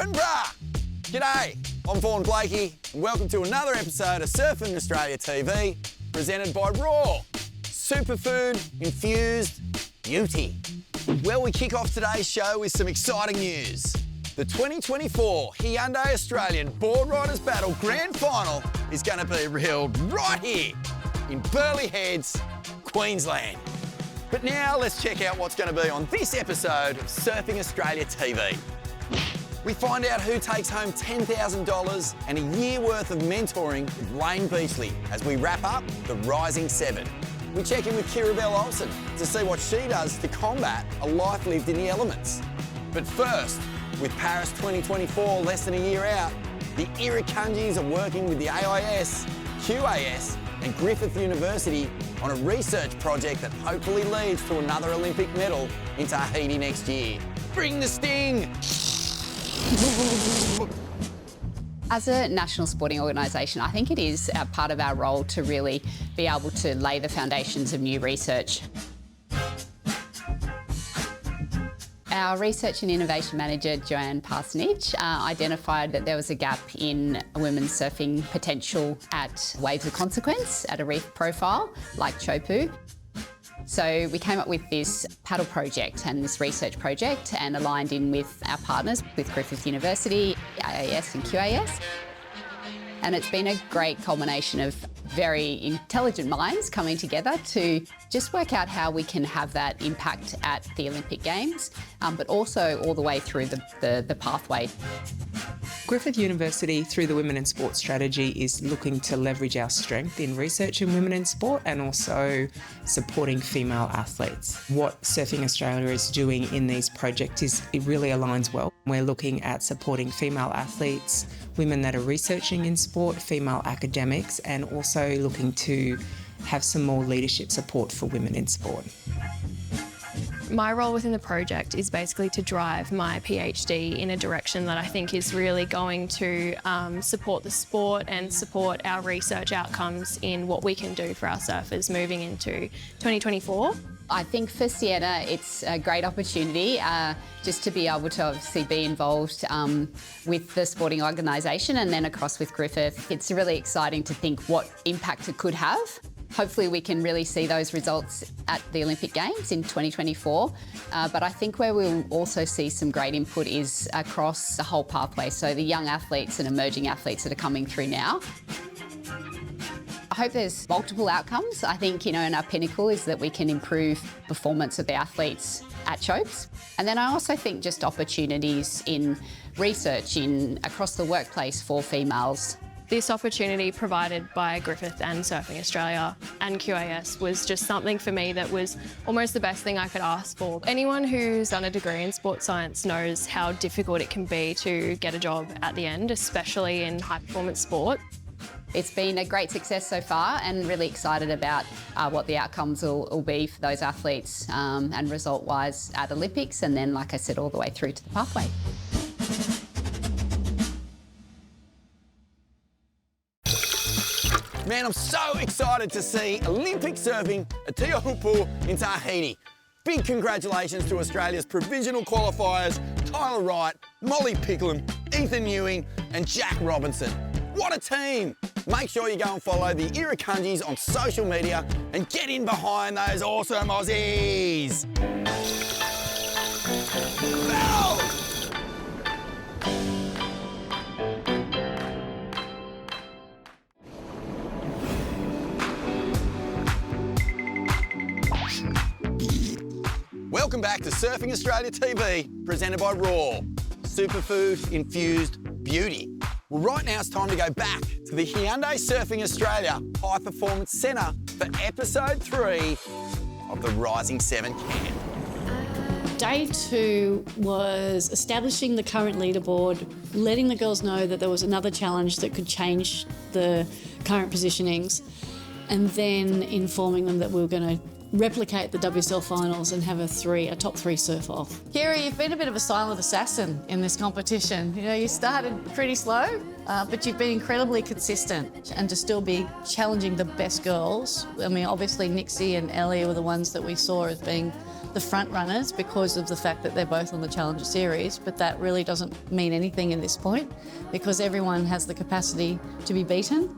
surfing, brah! G'day, I'm Vaughan Blakey, and welcome to another episode of Surfing Australia TV, presented by RAWW, superfood infused beauty. Well, we kick off today's show with some exciting news. The 2024 Hyundai Australian Board Riders Battle Grand Final is going to be held right here in Burleigh Heads, Queensland. But now let's check out what's going to be on this episode of Surfing Australia TV. We find out who takes home $10,000 and a year worth of mentoring with Layne Beachley as we wrap up the Rising Seven. We check in with Kirra Belle Olsson to see what she does to combat a life lived in the elements. But first, with Paris 2024 less than a year out, the Irukandjis are working with the AIS, QAS and Griffith University on a research project that hopefully leads to another Olympic medal in Tahiti next year. Bring the sting! As a national sporting organisation, I think it is a part of our role to really be able to lay the foundations of new research. Our Research and Innovation Manager, Joanne Parsonage, identified that there was a gap in women's surfing potential at waves of consequence, at a reef profile like Chopu. So we came up with this paddle project and this research project and aligned in with our partners, with Griffith University, AIS and QAS. And it's been a great culmination of very intelligent minds coming together to just work out how we can have that impact at the Olympic Games, but also all the way through the pathway. Griffith University, through the Women in Sport strategy, is looking to leverage our strength in research in women in sport and also supporting female athletes. What Surfing Australia is doing in these projects it really aligns well. We're looking at supporting female athletes, women that are researching in sport, female academics, and also looking to have some more leadership support for women in sport. My role within the project is basically to drive my PhD in a direction that I think is really going to support the sport and support our research outcomes in what we can do for our surfers moving into 2024. I think for Sienna, it's a great opportunity just to be able to obviously be involved with the sporting organisation and then across with Griffith. It's really exciting to think what impact it could have. Hopefully we can really see those results at the Olympic Games in 2024. But I think where we'll also see some great input is across the whole pathway. So the young athletes and emerging athletes that are coming through now. I hope there's multiple outcomes. I think, and our pinnacle is that we can improve performance of the athletes at Chopes. And then I also think just opportunities in research across the workplace for females. This opportunity provided by Griffith and Surfing Australia and QAS was just something for me that was almost the best thing I could ask for. Anyone who's done a degree in sports science knows how difficult it can be to get a job at the end, especially in high-performance sport. It's been a great success so far and really excited about what the outcomes will be for those athletes and result-wise at Olympics and then, like I said, all the way through to the pathway. Man, I'm so excited to see Olympic surfing at Teahupo'o in Tahiti. Big congratulations to Australia's provisional qualifiers, Tyler Wright, Molly Picklum, Ethan Ewing and Jack Robinson. What a team! Make sure you go and follow the Irukandjis on social media and get in behind those awesome Aussies! Belle! Welcome back to Surfing Australia TV, presented by RAWW, superfood infused beauty. Well, right now it's time to go back to the Hyundai Surfing Australia High Performance Centre for episode 3 of the Rising Seven camp. Day 2 was establishing the current leaderboard, letting the girls know that there was another challenge that could change the current positionings, and then informing them that we were going to replicate the WSL finals and have a top 3 surf-off. Kirra, you've been a bit of a silent assassin in this competition. You started pretty slow. but you've been incredibly consistent, and to still be challenging the best girls. I mean, obviously Nixie and Ellie were the ones that we saw as being the front runners because of the fact that they're both on the Challenger Series, but that really doesn't mean anything in this point because everyone has the capacity to be beaten.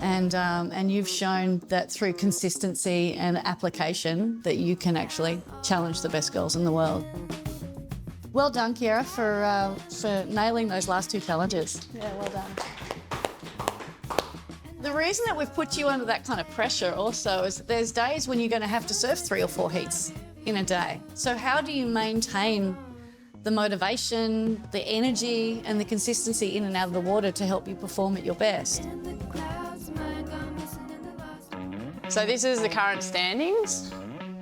And you've shown that through consistency and application that you can actually challenge the best girls in the world. Well done, Kirra, for nailing those last 2 challenges. Yeah, well done. The reason that we've put you under that kind of pressure also is that there's days when you're going to have to surf 3 or 4 heats in a day. So how do you maintain the motivation, the energy and the consistency in and out of the water to help you perform at your best? So this is the current standings.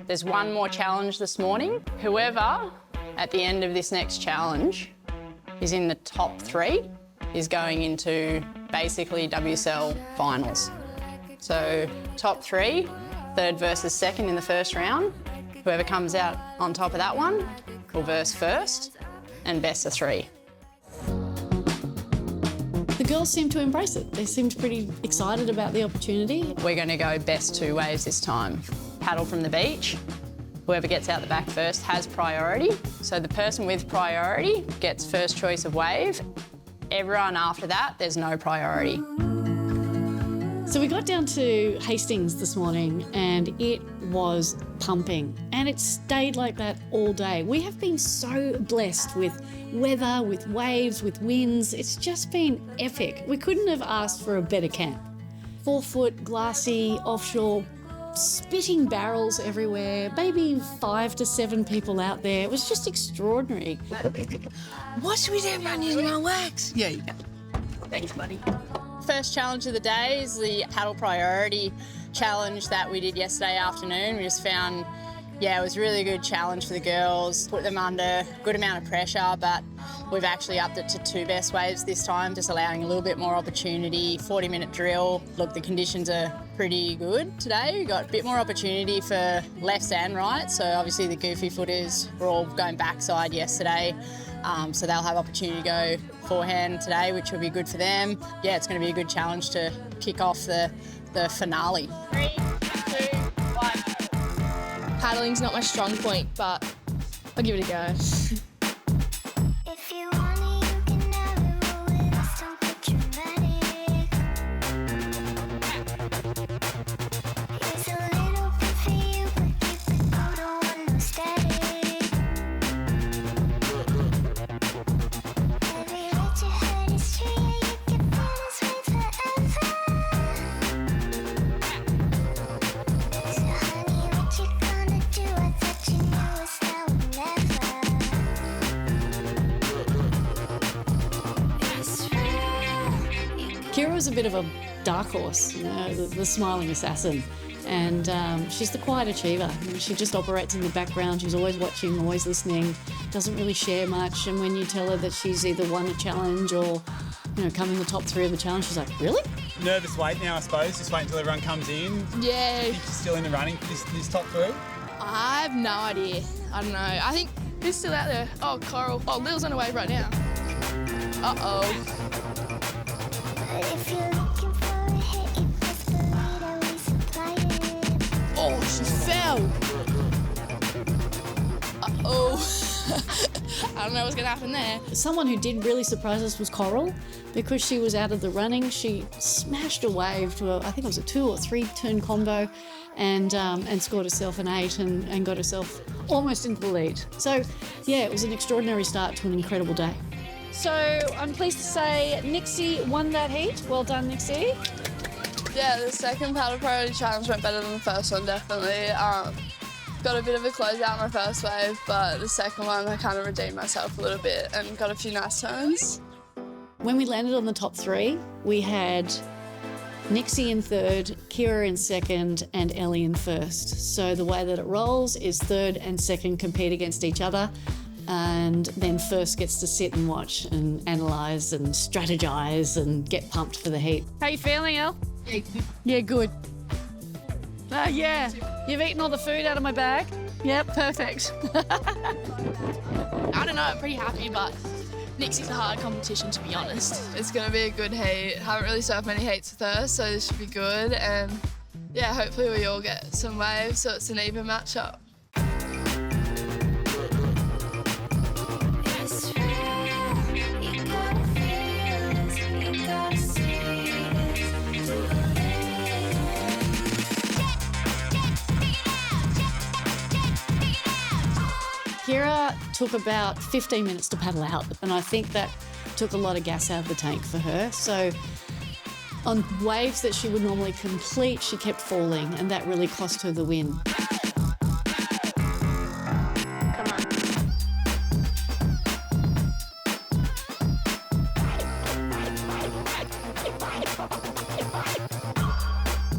There's one more challenge this morning. Whoever at the end of this next challenge is in the top 3 is going into basically WSL finals. So top 3, 3rd versus 2nd in the first round. Whoever comes out on top of that one will verse first, and best of 3. The girls seem to embrace it. They seemed pretty excited about the opportunity. We're going to go best 2 waves this time. Paddle from the beach. Whoever gets out the back first has priority. So the person with priority gets first choice of wave. Everyone after that, there's no priority. So we got down to Hastings this morning and it was pumping, and it stayed like that all day. We have been so blessed with weather, with waves, with winds. It's just been epic. We couldn't have asked for a better camp. 4-foot, glassy, offshore, spitting barrels everywhere, maybe 5 to 7 people out there. It was just extraordinary. What should we do about using our wax? Yeah, you can. Thanks, buddy. First challenge of the day is the paddle priority challenge that we did yesterday afternoon. We just found, it was a really good challenge for the girls. Put them under a good amount of pressure, but we've actually upped it to 2 best waves this time, just allowing a little bit more opportunity. 40-minute drill. Look, the conditions are pretty good today. We've got a bit more opportunity for lefts and rights. So obviously the goofy footers were all going backside yesterday. So they'll have opportunity to go forehand today, which will be good for them. Yeah, it's going to be a good challenge to kick off the finale. 3, 2, 1. Paddling's not my strong point, but I'll give it a go. If you want it, you can have it, roll it, it's don't get dramatic. Here's a little bit for you, but keep it cool, don't want no static. Baby, let your head is free, you can feel this way forever. So honey, what you gonna do? I thought you knew it's now or never. Kirra was a bit of a dark horse, you know, the smiling assassin. And she's the quiet achiever. You know, she just operates in the background. She's always watching, always listening, doesn't really share much. And when you tell her that she's either won a challenge or, come in the top 3 of the challenge, she's like, really? Nervous wait now, I suppose. Just wait until everyone comes in. Yeah. I think she's still in the running for this top 3. I have no idea. I don't know. I think who's still out there? Oh, Coral. Oh, Lil's on the wave right now. Uh-oh. But if you're looking for a hit, you best believe that we supply it. Oh, she fell. Uh-oh. I don't know what's going to happen there. Someone who did really surprise us was Coral. Because she was out of the running, she smashed a wave to I think it was a 2 or 3 turn combo and scored herself an 8 and got herself almost into the lead. So, yeah, it was an extraordinary start to an incredible day. So I'm pleased to say Nixie won that heat. Well done, Nixie. Yeah, the second paddle priority challenge went better than the first one, definitely. Got a bit of a closeout my first wave, but the second one I kind of redeemed myself a little bit and got a few nice turns. When we landed on the top 3, we had Nixie in 3rd, Kirra in 2nd, and Ellie in 1st. So the way that it rolls is 3rd and 2nd compete against each other, and then 1st gets to sit and watch and analyse and strategise and get pumped for the heat. How you feeling, El? Yeah, good. Yeah, you've eaten all the food out of my bag? Yep, perfect. I don't know, I'm pretty happy, but Nixie's a hard competition, to be honest. It's going to be a good heat. Haven't really surfed many heats with her, so this should be good. And yeah, hopefully we all get some waves so it's an even matchup. Kirra took about 15 minutes to paddle out, and I think that took a lot of gas out of the tank for her. So on waves that she would normally complete, she kept falling, and that really cost her the win.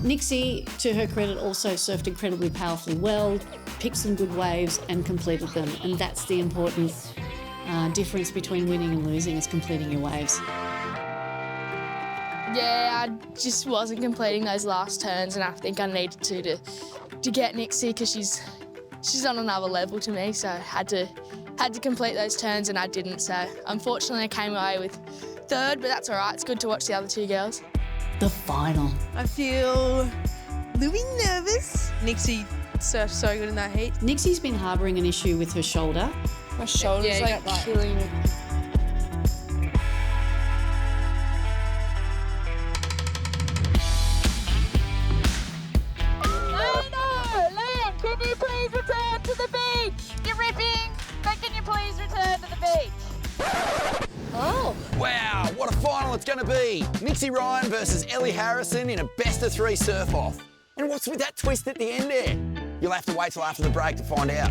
Nixie, to her credit, also surfed incredibly powerfully well, picked some good waves and completed them. And that's the important difference between winning and losing, is completing your waves. Yeah, I just wasn't completing those last turns, and I think I needed to get Nixie because she's on another level to me. So I had to complete those turns, and I didn't. So unfortunately, I came away with third, but that's all right. It's good to watch the other two girls. The final. I feel a little bit nervous. Nixie surfed so good in that heat. Nixie's been harbouring an issue with her shoulder. My shoulder's killing me. Layne, can you please return to the beach? You're ripping, but can you please return to the beach? Wow, what a final it's going to be. Nixie Ryan versus Ellie Harrison in a best-of-3 surf-off. And what's with that twist at the end there? You'll have to wait till after the break to find out.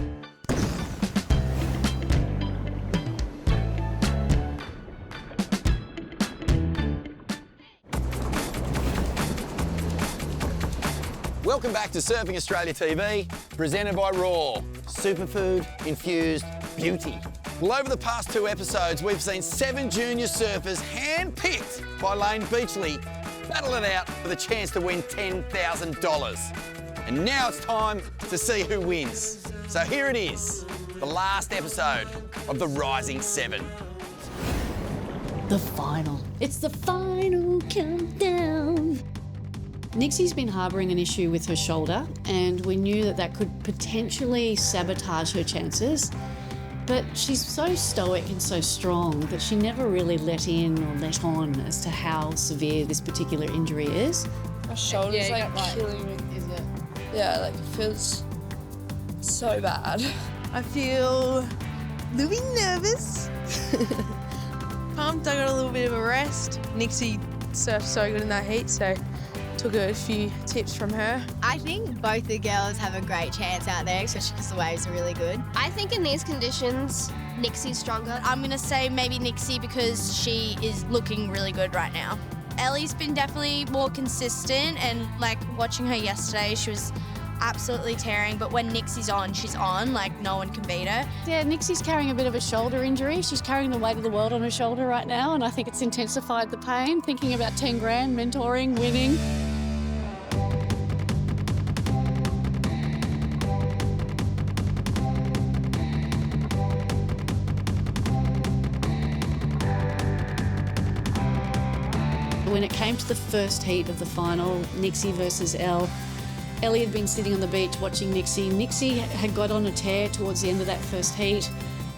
Welcome back to Surfing Australia TV, presented by RAWW, superfood infused beauty. Well, over the past 2 episodes, we've seen 7 junior surfers hand-picked by Layne Beachley battle it out for the chance to win $10,000. And now it's time to see who wins. So here it is, the last episode of the Rising 7. The final. It's the final countdown. Nixie's been harbouring an issue with her shoulder, and we knew that could potentially sabotage her chances. But she's so stoic and so strong that she never really let in or let on as to how severe this particular injury is. My shoulder's killing me. Is it? Yeah, it feels so bad. I feel a little bit nervous. Pumped, I got a little bit of a rest. Nixie surfed so good in that heat, so took a few tips from her. I think both the girls have a great chance out there, especially because the waves are really good. I think in these conditions, Nixie's stronger. I'm going to say maybe Nixie because she is looking really good right now. Ellie's been definitely more consistent, and watching her yesterday, she was absolutely tearing, but when Nixie's on, she's on, no one can beat her. Yeah, Nixie's carrying a bit of a shoulder injury. She's carrying the weight of the world on her shoulder right now, and I think it's intensified the pain, thinking about 10 grand, mentoring, winning. When it came to the first heat of the final, Nixie versus Elle, Ellie had been sitting on the beach watching Nixie. Nixie had got on a tear towards the end of that first heat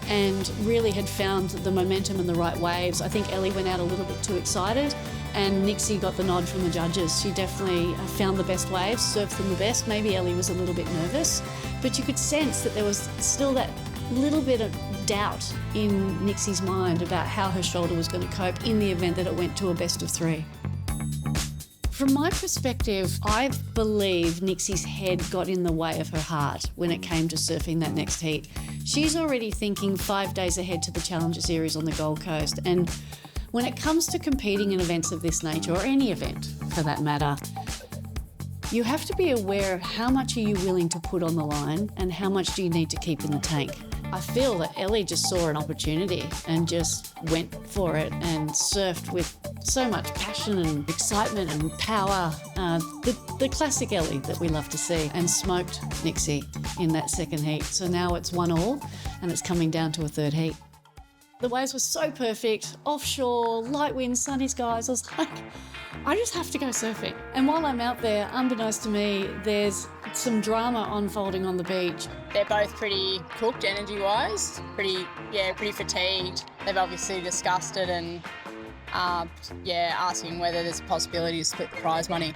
and really had found the momentum and the right waves. I think Ellie went out a little bit too excited, and Nixie got the nod from the judges. She definitely found the best waves, surfed them the best. Maybe Ellie was a little bit nervous, but you could sense that there was still that little bit of doubt in Nixie's mind about how her shoulder was going to cope in the event that it went to a best of 3. From my perspective, I believe Nixie's head got in the way of her heart when it came to surfing that next heat. She's already thinking 5 days ahead to the Challenger Series on the Gold Coast, and when it comes to competing in events of this nature, or any event for that matter, you have to be aware of how much are you willing to put on the line and how much do you need to keep in the tank. I feel that Ellie just saw an opportunity and just went for it and surfed with so much passion and excitement and power. The classic Ellie that we love to see, and smoked Nixie in that second heat. So now it's 1-1 and it's coming down to a third heat. The waves were so perfect, offshore, light winds, sunny skies. I was like, I just have to go surfing. And while I'm out there, unbeknownst to me, there's some drama unfolding on the beach. They're both pretty cooked energy-wise, pretty fatigued. They've obviously discussed it and, asking whether there's a possibility to split the prize money.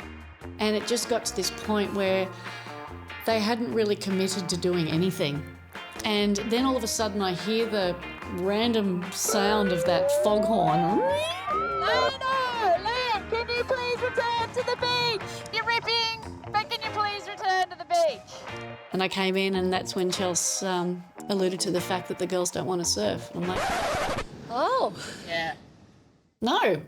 And it just got to this point where they hadn't really committed to doing anything. And then all of a sudden I hear the random sound of that foghorn. Layne, can you please return to the beach? You're ripping, but can you please return to the beach? And I came in and that's when Chelsea alluded to the fact that the girls don't want to surf. I'm like, oh. Yeah. No.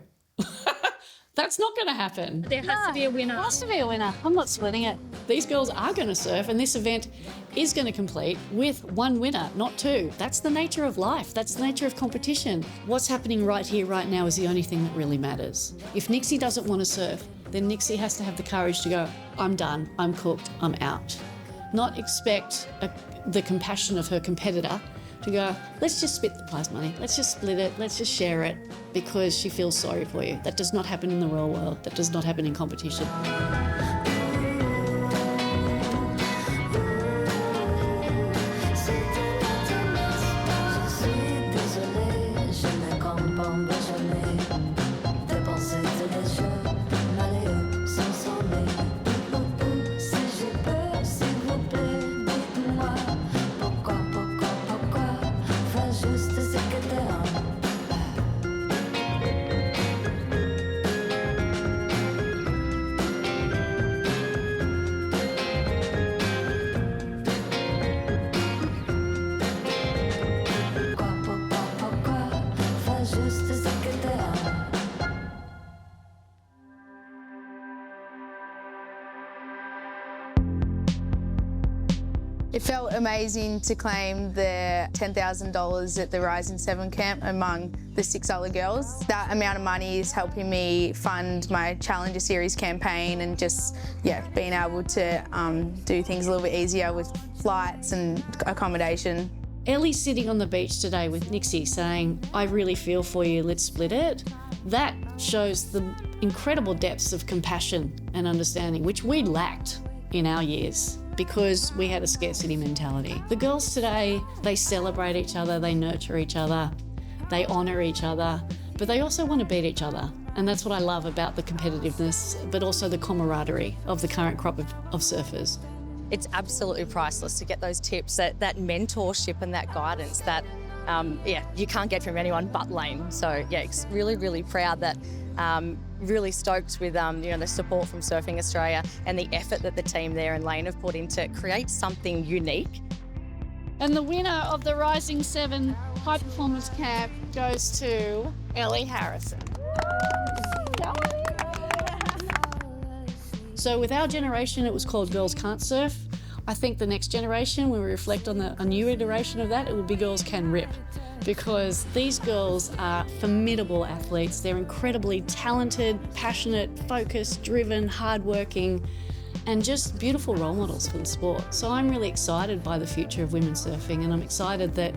That's not going to happen. There has to be a winner. There has to be a winner. I'm not splitting it. These girls are going to surf and this event is going to complete with one winner, not two. That's the nature of life. That's the nature of competition. What's happening right here, right now is the only thing that really matters. If Nixie doesn't want to surf, then Nixie has to have the courage to go, I'm done, I'm cooked, I'm out. Not expect the compassion of her competitor to go, let's just split the prize money, let's just split it, let's just share it, because she feels sorry for you. That does not happen in the real world. That does not happen in competition. It felt amazing to claim the $10,000 at the Rising 7 camp among the 6 other girls. That amount of money is helping me fund my Challenger Series campaign and just, being able to do things a little bit easier with flights and accommodation. Ellie's sitting on the beach today with Nixie saying, I really feel for you, let's split it. That shows the incredible depths of compassion and understanding, which we lacked in our years, because we had a scarcity mentality. The girls today, they celebrate each other, they nurture each other, they honour each other, but they also want to beat each other. And that's what I love about the competitiveness, but also the camaraderie of the current crop of surfers. It's absolutely priceless to get those tips, that mentorship and that guidance that, you can't get from anyone but Layne. So, it's really, really proud that really stoked with the support from Surfing Australia and the effort that the team there and Layne have put in to create something unique. And the winner of the Rising 7 High Performance Camp goes to Ellie Harrison. So with our generation, it was called Girls Can't Surf. I think the next generation, when we reflect on a new iteration of that, it would be Girls Can Rip. Because these girls are formidable athletes. They're incredibly talented, passionate, focused, driven, hardworking, and just beautiful role models for the sport. So I'm really excited by the future of women's surfing, and I'm excited that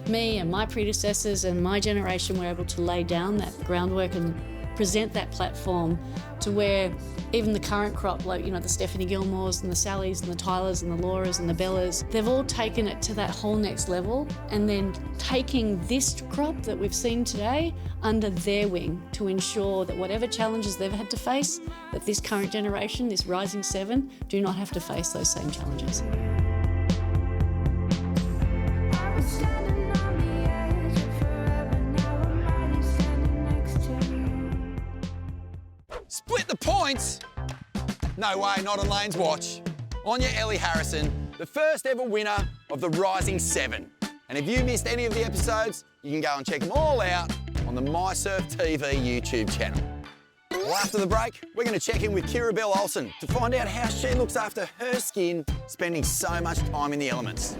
me and my predecessors and my generation were able to lay down that groundwork and present that platform to where even the current crop, like, the Stephanie Gilmores and the Sallys and the Tylers and the Lauras and the Bellas, they've all taken it to that whole next level, and then taking this crop that we've seen today under their wing to ensure that whatever challenges they've had to face, that this current generation, this Rising 7, do not have to face those same challenges. Split the points? No way, not on Layne's watch. On your Ellie Harrison, the first ever winner of the Rising 7. And if you missed any of the episodes, you can go and check them all out on the MySurf TV YouTube channel. Well, after the break, we're going to check in with Kirra Belle Olsson to find out how she looks after her skin, spending so much time in the elements.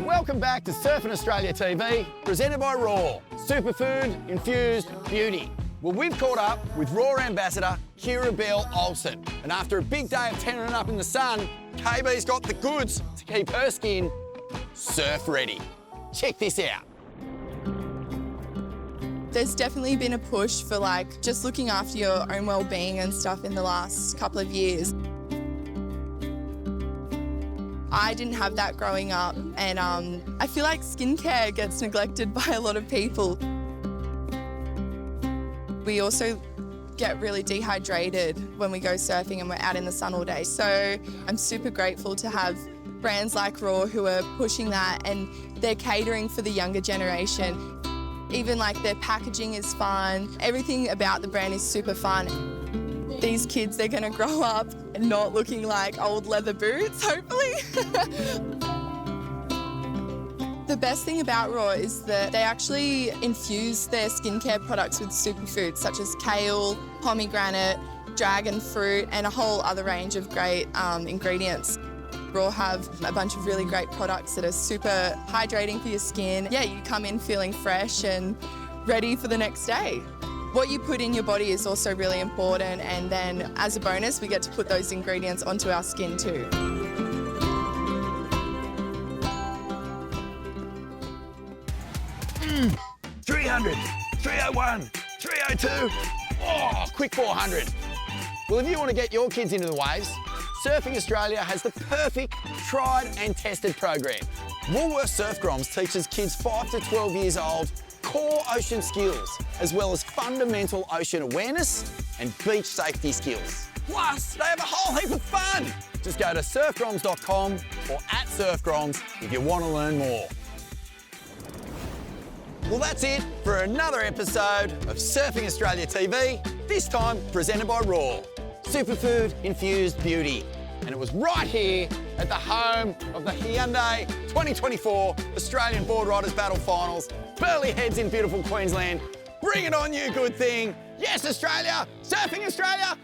Welcome back to Surfing Australia TV, presented by RAWW, Superfood Infused Beauty. Well, we've caught up with RAWW ambassador Kirra Belle Olsson. And after a big day of tanning up in the sun, KB's got the goods to keep her skin surf ready. Check this out. There's definitely been a push for like just looking after your own well-being and stuff in the last couple of years. I didn't have that growing up, and I feel like skincare gets neglected by a lot of people. We also get really dehydrated when we go surfing and we're out in the sun all day. So I'm super grateful to have brands like RAWW who are pushing that, and they're catering for the younger generation. Even like their packaging is fun. Everything about the brand is super fun. These kids, they're gonna grow up and not looking like old leather boots, hopefully. The best thing about RAWW is that they actually infuse their skincare products with superfoods such as kale, pomegranate, dragon fruit, and a whole other range of great ingredients. RAWW have a bunch of really great products that are super hydrating for your skin. Yeah, you come in feeling fresh and ready for the next day. What you put in your body is also really important, and then as a bonus, we get to put those ingredients onto our skin too. Mm, 300, 301, 302. Oh, quick 400. Well, if you want to get your kids into the waves, Surfing Australia has the perfect tried and tested program. Woolworths Surf Groms teaches kids 5 to 12 years old core ocean skills, as well as fundamental ocean awareness and beach safety skills. Plus, they have a whole heap of fun. Just go to surfgroms.com or @surfgroms if you want to learn more. Well, that's it for another episode of Surfing Australia TV, this time presented by RAWW. Superfood infused beauty. And it was right here at the home of the Hyundai 2024 Australian Board Riders Battle Finals. Burleigh Heads in beautiful Queensland. Bring it on, you good thing. Yes, Australia. Surfing Australia.